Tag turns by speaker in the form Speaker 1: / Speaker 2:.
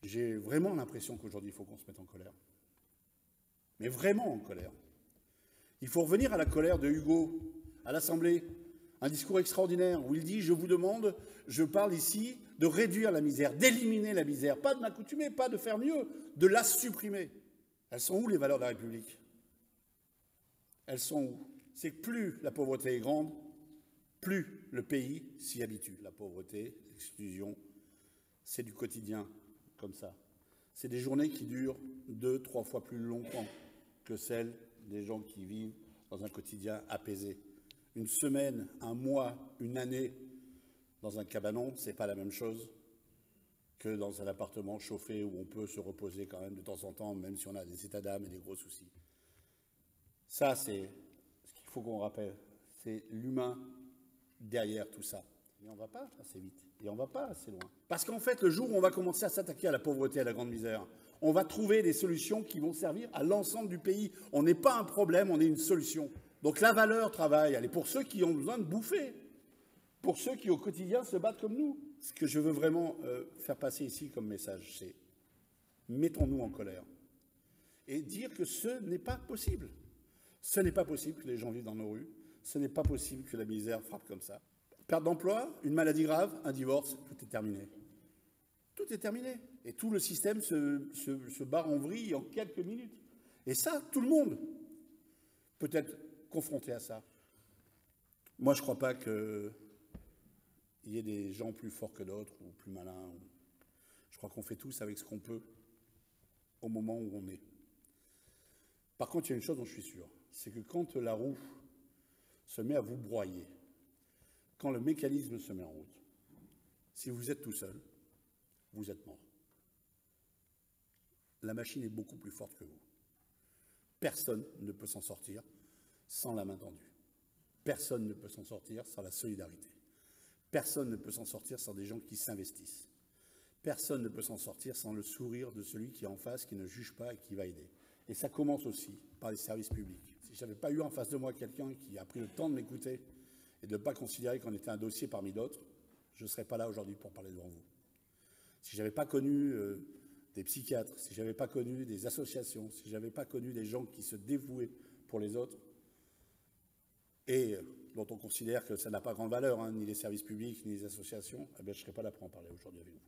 Speaker 1: J'ai vraiment l'impression qu'aujourd'hui, il faut qu'on se mette en colère. Mais vraiment en colère. Il faut revenir à la colère de Hugo, à l'Assemblée. Un discours extraordinaire où il dit « Je vous demande, je parle ici de réduire la misère, d'éliminer la misère, pas de m'accoutumer, pas de faire mieux, de la supprimer. » Elles sont où les valeurs de la République? Elles sont où? C'est que plus la pauvreté est grande, plus le pays s'y habitue. La pauvreté, l'exclusion, c'est du quotidien comme ça. C'est des journées qui durent 2-3 fois plus longtemps que celles des gens qui vivent dans un quotidien apaisé. Une semaine, un mois, une année dans un cabanon, c'est pas la même chose que dans un appartement chauffé où on peut se reposer quand même de temps en temps, même si on a des états d'âme et des gros soucis. Ça, c'est ce qu'il faut qu'on rappelle. C'est l'humain derrière tout ça. Et on ne va pas assez vite. Et on ne va pas assez loin. Parce qu'en fait, le jour où on va commencer à s'attaquer à la pauvreté, à la grande misère, on va trouver des solutions qui vont servir à l'ensemble du pays. On n'est pas un problème, on est une solution. Donc la valeur travail, elle est pour ceux qui ont besoin de bouffer, pour ceux qui au quotidien se battent comme nous. Ce que je veux vraiment faire passer ici comme message, c'est mettons-nous en colère et dire que ce n'est pas possible. Ce n'est pas possible que les gens vivent dans nos rues. Ce n'est pas possible que la misère frappe comme ça. Perte d'emploi, une maladie grave, un divorce, tout est terminé. Tout est terminé. Et tout le système se barre en vrille en quelques minutes. Et ça, tout le monde peut être confronté à ça. Moi, je ne crois pas qu'il y ait des gens plus forts que d'autres ou plus malins. Je crois qu'on fait tous avec ce qu'on peut au moment où on est. Par contre, il y a une chose dont je suis sûr, c'est que quand la roue se met à vous broyer, quand le mécanisme se met en route, si vous êtes tout seul, vous êtes mort. La machine est beaucoup plus forte que vous. Personne ne peut s'en sortir sans la main tendue. Personne ne peut s'en sortir sans la solidarité. Personne ne peut s'en sortir sans des gens qui s'investissent. Personne ne peut s'en sortir sans le sourire de celui qui est en face, qui ne juge pas et qui va aider. Et ça commence aussi par les services publics. Si je n'avais pas eu en face de moi quelqu'un qui a pris le temps de m'écouter et de ne pas considérer qu'on était un dossier parmi d'autres, je ne serais pas là aujourd'hui pour parler devant vous. Si je n'avais pas connu des psychiatres, si je n'avais pas connu des associations, si je n'avais pas connu des gens qui se dévouaient pour les autres, et dont on considère que ça n'a pas grande valeur, hein, ni les services publics, ni les associations, eh bien, je ne serais pas là pour en parler aujourd'hui avec vous.